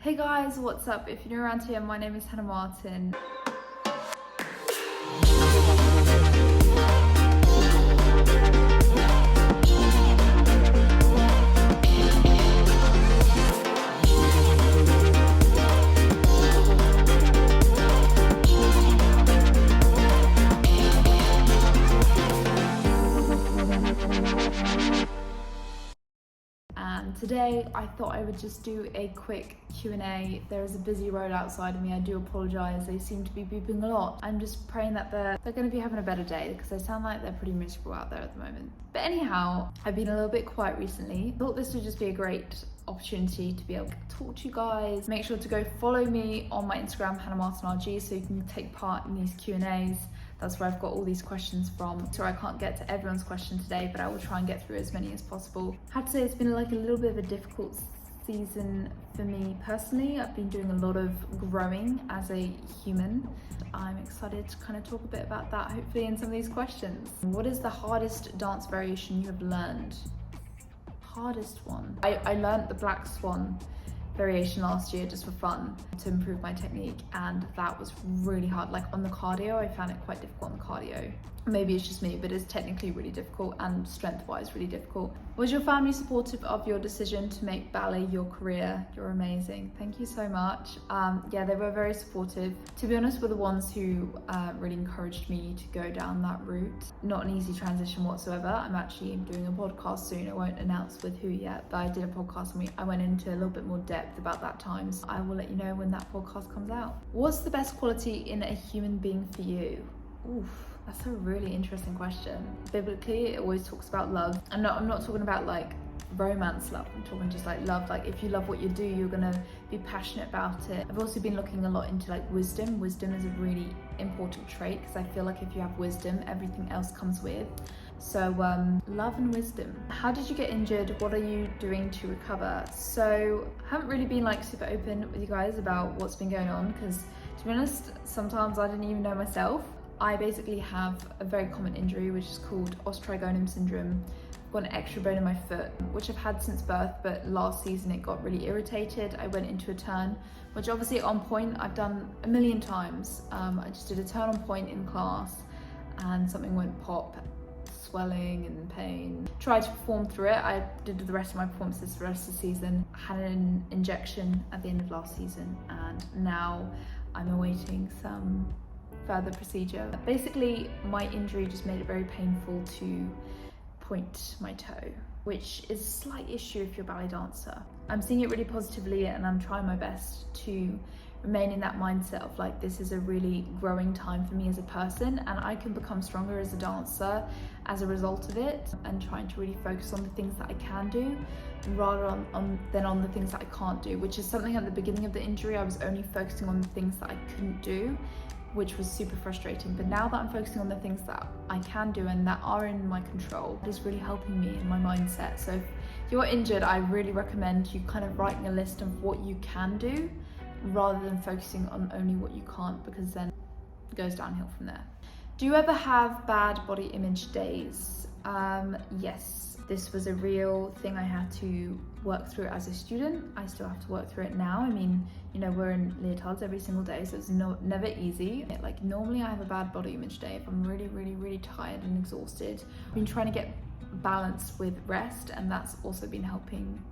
Hey guys, what's up? If you're new around here, my name is Hannah Martin. And today I thought I would just do a quick Q&A. There is a busy road outside of me. I do apologise. They seem to be beeping a lot. I'm just praying that they're going to be having a better day because they sound like they're pretty miserable out there at the moment. But anyhow, I've been a little bit quiet recently. Thought this would just be a great opportunity to be able to talk to you guys. Make sure to go follow me on my Instagram, HannahMartinRG, so you can take part in these Q&As. That's where I've got all these questions from. Sorry, I can't get to everyone's question today, but I will try and get through as many as possible. I have to say it's been like a little bit of a difficult season for me personally. I've been doing a lot of growing as a human. I'm excited to kind of talk a bit about that, hopefully in some of these questions. What is the hardest dance variation you have learned? Hardest one? I learned the Black Swan variation last year just for fun to improve my technique, and that was really hard. Like on the cardio, I found it quite difficult on the cardio. Maybe it's just me, but it's technically really difficult and strength-wise really difficult. Was your family supportive of your decision to make ballet your career? You're amazing. Thank you so much. Yeah, they were very supportive. To be honest, were the ones who really encouraged me to go down that route. Not an easy transition whatsoever. I'm actually doing a podcast soon. I won't announce with who yet, but I did a podcast and I went into a little bit more depth about that time. So I will let you know when that podcast comes out. What's the best quality in a human being for you? Oof. That's a really interesting question. Biblically, it always talks about love. I'm not talking about like romance love. I'm talking just like love. Like if you love what you do, you're gonna be passionate about it. I've also been looking a lot into like wisdom. Wisdom is a really important trait because I feel like if you have wisdom, everything else comes with. So love and wisdom. How did you get injured? What are you doing to recover? So I haven't really been like super open with you guys about what's been going on because to be honest, sometimes I didn't even know myself. I basically have a very common injury which is called osteotrigonum syndrome. I've got an extra bone in my foot, which I've had since birth, but last season it got really irritated. I went into a turn, which obviously on point I've done a million times. I just did a turn on point in class and something went pop, swelling and pain. Tried to perform through it. I did the rest of my performances for the rest of the season. I had an injection at the end of last season and now I'm awaiting some further procedure. Basically, my injury just made it very painful to point my toe, which is a slight issue if you're a ballet dancer. I'm seeing it really positively and I'm trying my best to remain in that mindset of like, this is a really growing time for me as a person and I can become stronger as a dancer as a result of it, and trying to really focus on the things that I can do rather than on the things that I can't do, which is something at the beginning of the injury I was only focusing on the things that I couldn't do, which was super frustrating. But now that I'm focusing on the things that I can do and that are in my control, it is really helping me in my mindset. So if you're injured, I really recommend you kind of writing a list of what you can do rather than focusing on only what you can't, because then it goes downhill from there. Do you ever have bad body image days? Yes, this was a real thing I had to work through as a student. I still have to work through it now. I mean, you know, we're in leotards every single day, so it's never easy. Like normally I have a bad body image day if I'm really tired and exhausted. I've been trying to get balanced with rest, and that's also been helping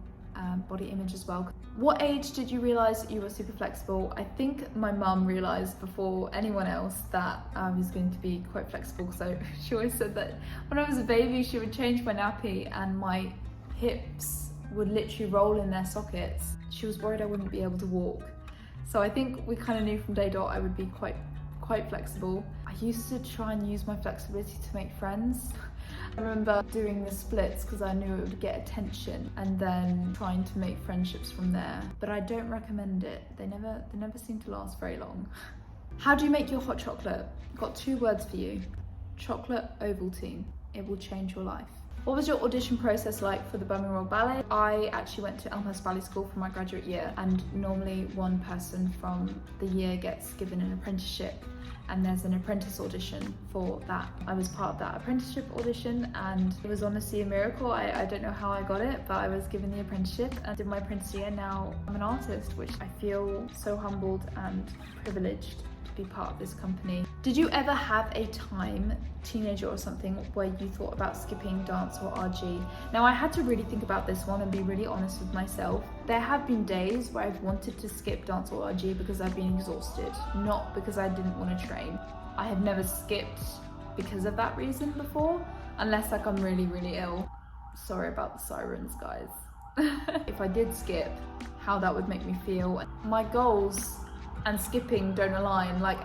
body image as well. What age did you realize that you were super flexible? I think my mum realized before anyone else that I was going to be quite flexible, so she always said that when I was a baby she would change my nappy and my hips would literally roll in their sockets. She was worried I wouldn't be able to walk. So I think we kind of knew from day dot I would be quite flexible. I used to try and use my flexibility to make friends. I remember doing the splits because I knew it would get attention and then trying to make friendships from there. But I don't recommend it. They never seem to last very long. How do you make your hot chocolate? Got 2 words for you. Chocolate Ovaltine. It will change your life. What was your audition process like for the Birmingham Royal Ballet? I actually went to Elmhurst Ballet School for my graduate year, and normally one person from the year gets given an apprenticeship, and there's an apprentice audition for that. I was part of that apprenticeship audition, and it was honestly a miracle. I don't know how I got it, but I was given the apprenticeship and did my apprentice year. Now I'm an artist, which I feel so humbled and privileged to be part of this company. Did you ever have a time, teenager or something, where you thought about skipping dance or RG? Now I had to really think about this one and be really honest with myself. There have been days where I've wanted to skip dance or RG because I've been exhausted, not because I didn't want to train. I have never skipped because of that reason before, unless like I'm really, really ill. Sorry about the sirens, guys. If I did skip, how that would make me feel. My goals and skipping don't align. Like,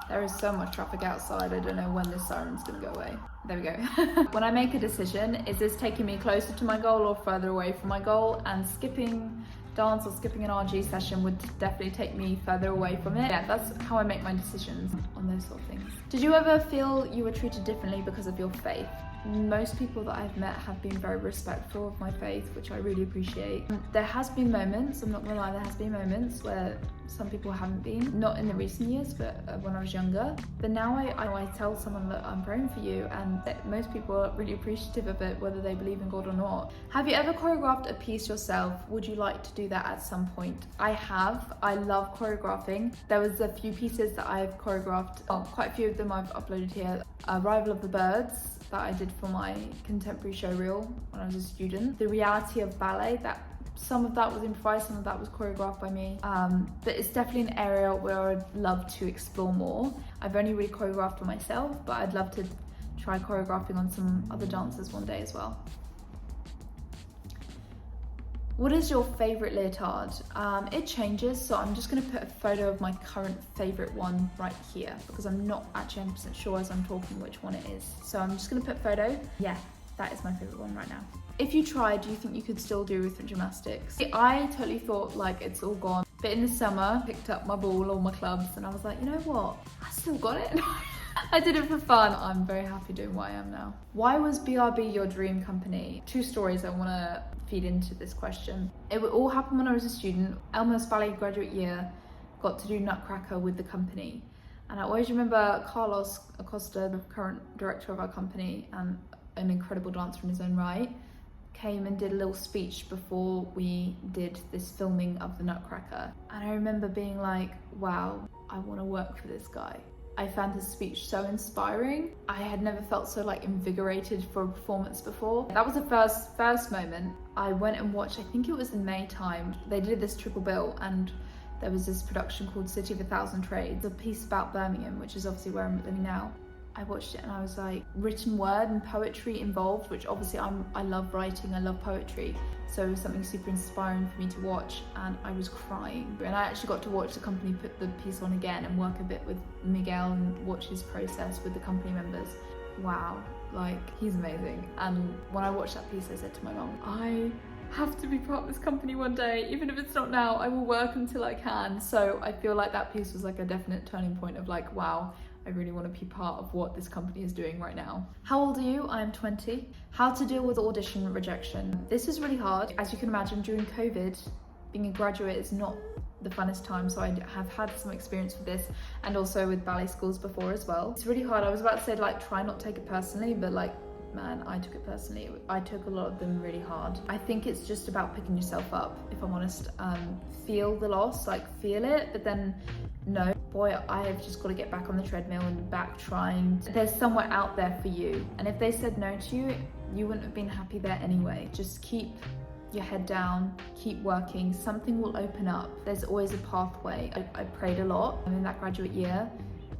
there is so much traffic outside, I don't know when this siren's gonna go away. There we go. When I make a decision, is this taking me closer to my goal or further away from my goal? And skipping dance or skipping an RG session would definitely take me further away from it. Yeah, that's how I make my decisions on those sort of things. Did you ever feel you were treated differently because of your faith? Most people that I've met have been very respectful of my faith, which I really appreciate. There has been moments, I'm not gonna lie, there has been moments where some people haven't been, not in the recent years, but when I was younger. But now I tell someone that I'm praying for you, and that most people are really appreciative of it, whether they believe in God or not. Have you ever choreographed a piece yourself? Would you like to do that at some point? I have. I love choreographing. There was a few pieces that I've choreographed, quite a few of them I've uploaded here. Arrival of the Birds, that I did for my contemporary show reel when I was a student. The Reality of Ballet, that some of that was improvised, some of that was choreographed by me. But it's definitely an area where I'd love to explore more. I've only really choreographed for myself, but I'd love to try choreographing on some other dancers one day as well. What is your favorite leotard? It changes, so I'm just gonna put a photo of my current favorite one right here, because I'm not actually 100% sure as I'm talking which one it is. So I'm just gonna put photo. Yeah, that is my favorite one right now. If you tried, do you think you could still do rhythmic gymnastics? I totally thought like it's all gone, but in the summer, I picked up my ball or my clubs and I was like, you know what? I still got it. I did it for fun. I'm very happy doing what I am now. Why was BRB your dream company? Two stories I wanna feed into this question. It would all happen when I was a student. Elmhurst Ballet graduate year, got to do Nutcracker with the company. And I always remember Carlos Acosta, the current director of our company and an incredible dancer in his own right, came and did a little speech before we did this filming of the Nutcracker. And I remember being like, wow, I want to work for this guy. I found his speech so inspiring. I had never felt so like invigorated for a performance before. That was the first moment. I went and watched, I think it was in May time, they did this triple bill and there was this production called City of a Thousand Trades, a piece about Birmingham, which is obviously where I'm living now. I watched it and I was like, written word and poetry involved, which obviously I love writing, I love poetry. So it was something super inspiring for me to watch and I was crying. And I actually got to watch the company put the piece on again and work a bit with Miguel and watch his process with the company members. Wow, like he's amazing. And when I watched that piece, I said to my mom, I have to be part of this company one day, even if it's not now, I will work until I can. So I feel like that piece was like a definite turning point of like, wow, I really want to be part of what this company is doing right now. How old are you? I'm 20. How to deal with audition rejection. This is really hard. As you can imagine, during COVID, being a graduate is not the funnest time, so I have had some experience with this and also with ballet schools before as well. It's really hard. I was about to say like try not to take it personally, but like man, I took it personally. I took a lot of them really hard. I think it's just about picking yourself up, if I'm honest. Feel the loss, like feel it, but then no, boy, I have just got to get back on the treadmill and back trying. There's somewhere out there for you. And if they said no to you, you wouldn't have been happy there anyway. Just keep your head down, keep working, something will open up. There's always a pathway. I prayed a lot in that graduate year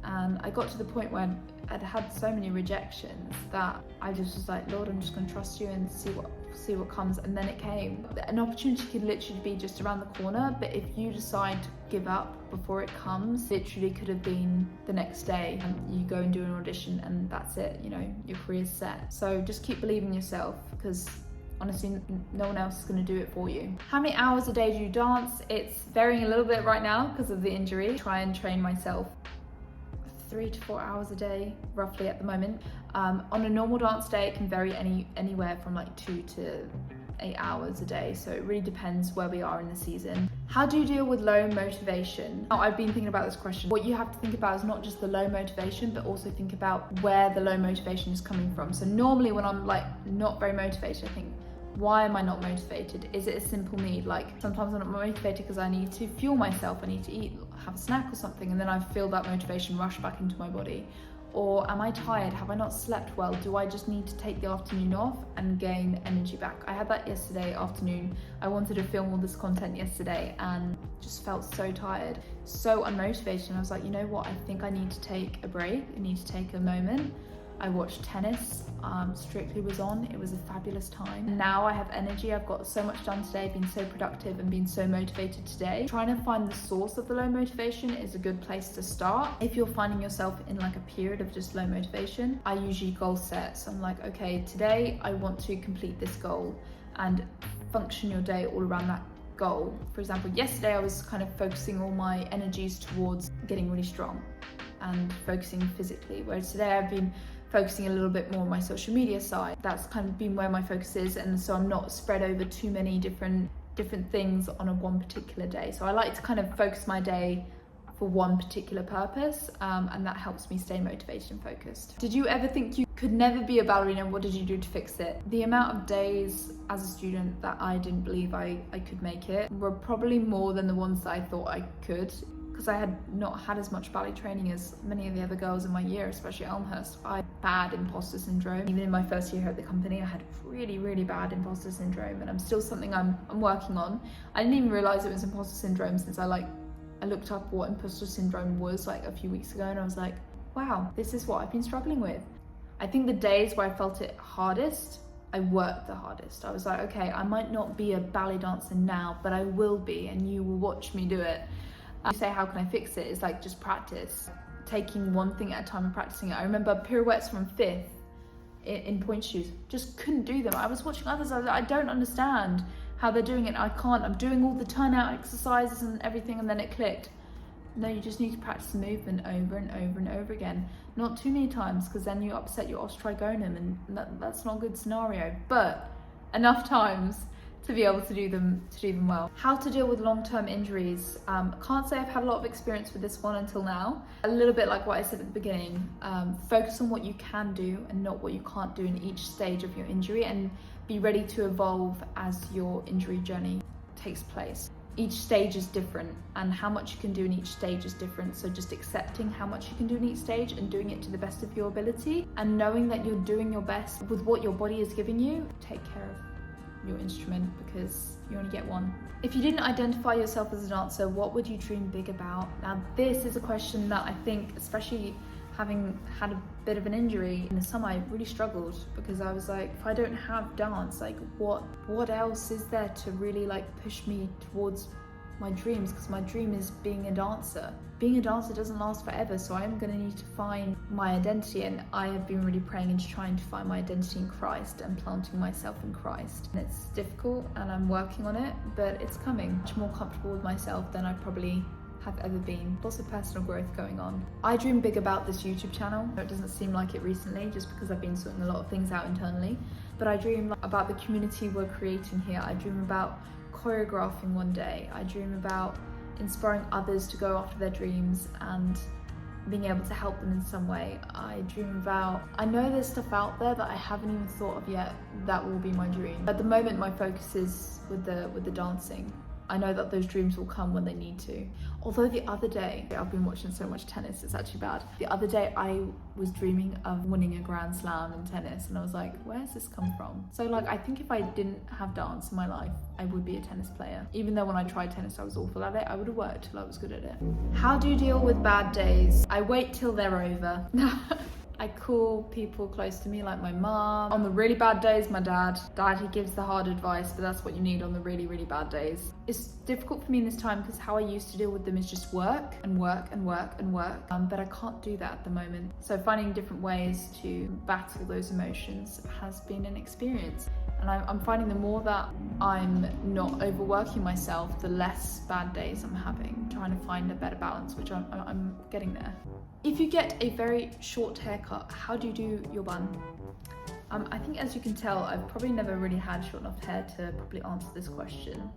and I got to the point where I'd had so many rejections that I just was like, Lord, I'm just going to trust you and see what comes. And then it came. An opportunity could literally be just around the corner, but if you decide to give up before it comes, literally could have been the next day and you go and do an audition and that's it, you know, your career's set. So just keep believing in yourself because honestly, no one else is going to do it for you. How many hours a day do you dance? It's varying a little bit right now because of the injury. Try and train myself 3 to 4 hours a day, roughly at the moment. On a normal dance day, it can vary anywhere from like 2 to 8 hours a day, so it really depends where we are in the season. How do you deal with low motivation? Now, I've been thinking about this question. What you have to think about is not just the low motivation, but also think about where the low motivation is coming from. So normally when I'm like not very motivated, I think, why am I not motivated? Is it a simple need? Like sometimes I'm not motivated because I need to fuel myself, I need to eat, have a snack or something, and then I feel that motivation rush back into my body. Or am I tired? Have I not slept well? Do I just need to take the afternoon off and gain energy back? I had that yesterday afternoon. I wanted to film all this content yesterday and just felt so tired, so unmotivated. And I was like, you know what? I think I need to take a break. I need to take a moment. I watched tennis, Strictly was on, it was a fabulous time. Now I have energy, I've got so much done today, been so productive and been so motivated today. Trying to find the source of the low motivation is a good place to start. If you're finding yourself in like a period of just low motivation, I usually goal set. So I'm like, okay, today I want to complete this goal, and function your day all around that goal. For example, yesterday I was kind of focusing all my energies towards getting really strong and focusing physically, whereas today I've been focusing a little bit more on my social media side. That's kind of been where my focus is, and so I'm not spread over too many different things on a one particular day. So I like to kind of focus my day for one particular purpose, and that helps me stay motivated and focused. Did you ever think you could never be a ballerina? What did you do to fix it? The amount of days as a student that I didn't believe I could make it were probably more than the ones that I thought I could, because I had not had as much ballet training as many of the other girls in my year, especially Elmhurst. I had bad imposter syndrome. Even in my first year here at the company, I had really, really bad imposter syndrome, and I'm still something I'm working on. I didn't even realize it was imposter syndrome since I looked up what imposter syndrome was like a few weeks ago, and I was like, wow, this is what I've been struggling with. I think the days where I felt it hardest, I worked the hardest. I was like, okay, I might not be a ballet dancer now, but I will be, and you will watch me do it. You say, how can I fix it? It's like, just practice. Taking one thing at a time and practicing it. I remember pirouettes from 5th in point shoes, just couldn't do them. I was watching others, I was like, I don't understand how they're doing it. I can't, I'm doing all the turnout exercises and everything, and then it clicked. No, you just need to practice the movement over and over and over again. Not too many times, because then you upset your os trigonum, and that's not a good scenario, but enough times to be able to do them well. How to deal with long-term injuries. Can't say I've had a lot of experience with this one until now. A little bit like what I said at the beginning, focus on what you can do and not what you can't do in each stage of your injury, and be ready to evolve as your injury journey takes place. Each stage is different, and how much you can do in each stage is different. So just accepting how much you can do in each stage and doing it to the best of your ability, and knowing that you're doing your best with what your body is giving you. Take care of your instrument, because you only get one. If you didn't identify yourself as a dancer, what would you dream big about? Now, this is a question that I think, especially having had a bit of an injury in the summer, I really struggled, because I was like, if I don't have dance, like what else is there to really like push me towards my dreams? Because my dream is being a dancer. Being a dancer doesn't last forever, so I'm going to need to find my identity, and I have been really praying into trying to find my identity in Christ and planting myself in Christ. And it's difficult, and I'm working on it, but it's coming. Much more comfortable with myself than I probably have ever been. Lots of personal growth going on. I dream big about this YouTube channel. It doesn't seem like it recently, just because I've been sorting a lot of things out internally, but I dream about the community we're creating here. I dream about choreographing one day. I dream about inspiring others to go after their dreams and being able to help them in some way. I dream about, I know there's stuff out there that I haven't even thought of yet that will be my dream. At the moment, my focus is with the dancing. I know that those dreams will come when they need to. Although the other day, I've been watching so much tennis, it's actually bad. The other day I was dreaming of winning a Grand Slam in tennis, and I was like, where's this come from? So like, I think if I didn't have dance in my life, I would be a tennis player. Even though when I tried tennis I was awful at it, I would have worked till I was good at it. How do you deal with bad days? I wait till they're over. I call people close to me, like my mom. On the really bad days, my dad. Dad, he gives the hard advice, but that's what you need on the really, really bad days. It's difficult for me in this time, because how I used to deal with them is just work and work and work and work. But I can't do that at the moment. So finding different ways to battle those emotions has been an experience. And I'm finding the more that I'm not overworking myself, the less bad days I'm having, trying to find a better balance, which I'm getting there. If you get a very short haircut, how do you do your bun? I think, as you can tell, I've probably never really had short enough hair to probably answer this question.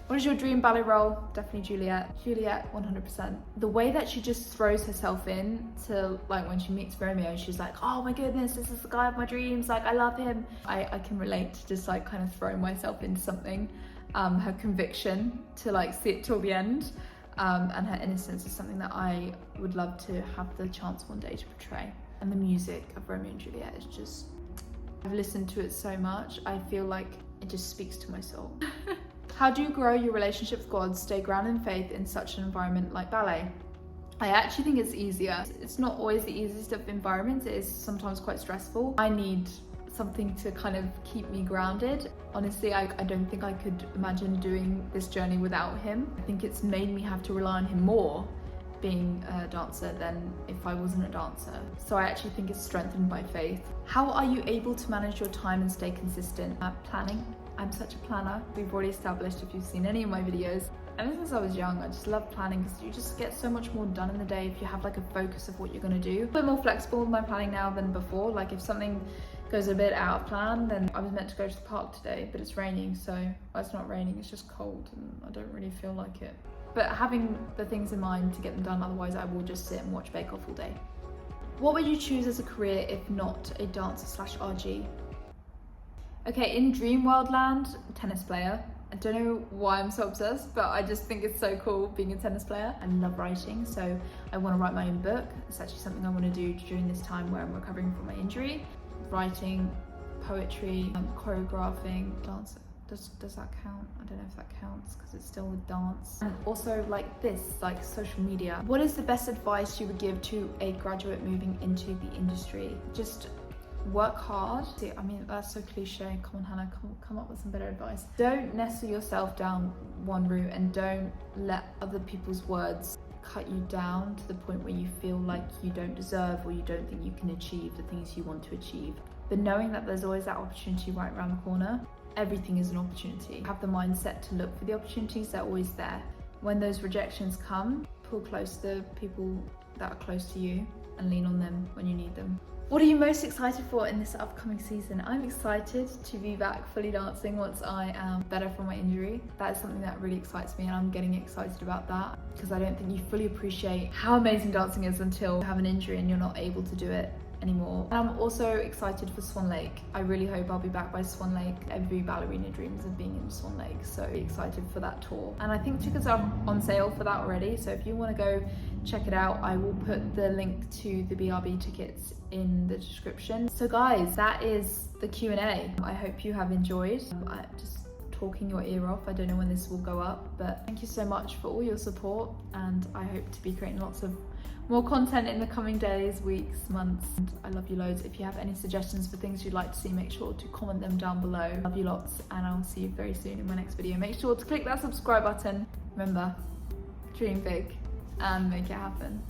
What is your dream ballet role? Definitely Juliet. Juliet, 100%. The way that she just throws herself in to, like, when she meets Romeo, she's like, oh my goodness, this is the guy of my dreams, like, I love him. I can relate to just like kind of throwing myself into something. Her conviction to like see it till the end, and her innocence is something that I would love to have the chance one day to portray. And the music of Romeo and Juliet is just, I've listened to it so much, I feel like it just speaks to my soul. How do you grow your relationship with God, stay grounded in faith in such an environment like ballet? I actually think it's easier. It's not always the easiest of environments, it is sometimes quite stressful. I need something to kind of keep me grounded. Honestly, I don't think I could imagine doing this journey without him. I think it's made me have to rely on him more being a dancer than if I wasn't a dancer. So I actually think it's strengthened by faith. How are you able to manage your time and stay consistent? Planning. I'm such a planner. We've already established, if you've seen any of my videos. Ever since I was young, I just love planning because you just get so much more done in the day if you have like a focus of what you're gonna do. A bit more flexible with my planning now than before. Like if something goes a bit out of plan, then I was meant to go to the park today, but it's raining, so well, it's not raining, it's just cold and I don't really feel like it. But having the things in mind to get them done, otherwise I will just sit and watch Bake Off all day. What would you choose as a career if not a dancer/RG? Okay, in Dream World land, tennis player. I don't know why I'm so obsessed, but I just think it's so cool being a tennis player. I love writing, so I want to write my own book. It's actually something I want to do during this time where I'm recovering from my injury. Writing, poetry, choreographing, dancer. Does that count? I don't know if that counts because it's still with dance. And also like this, like social media. What is the best advice you would give to a graduate moving into the industry? Just work hard. See, I mean, that's so cliche. Come on, Hannah, come up with some better advice. Don't nestle yourself down one route and don't let other people's words cut you down to the point where you feel like you don't deserve or you don't think you can achieve the things you want to achieve. But knowing that there's always that opportunity right around the corner, everything is an opportunity. Have the mindset to look for the opportunities, they're always there. When those rejections come, pull close the people that are close to you and lean on them when you need them. What are you most excited for in this upcoming season? I'm excited to be back fully dancing once I am better from my injury. That is something that really excites me and I'm getting excited about that because I don't think you fully appreciate how amazing dancing is until you have an injury and you're not able to do it anymore. And I'm also excited for Swan Lake. I really hope I'll be back by Swan Lake. Every ballerina dreams of being in Swan Lake, so excited for that tour. And I think tickets are on sale for that already, so if you want to go check it out, I will put the link to the BRB tickets in the description. So guys, that is the Q&A. I hope you have enjoyed. Just talking your ear off. I don't know when this will go up, but thank you so much for all your support and I hope to be creating lots of more content in the coming days, weeks, months. And I love you loads. If you have any suggestions for things you'd like to see, make sure to comment them down below. Love you lots and I'll see you very soon in my next video. Make sure to click that subscribe button. Remember, dream big and make it happen.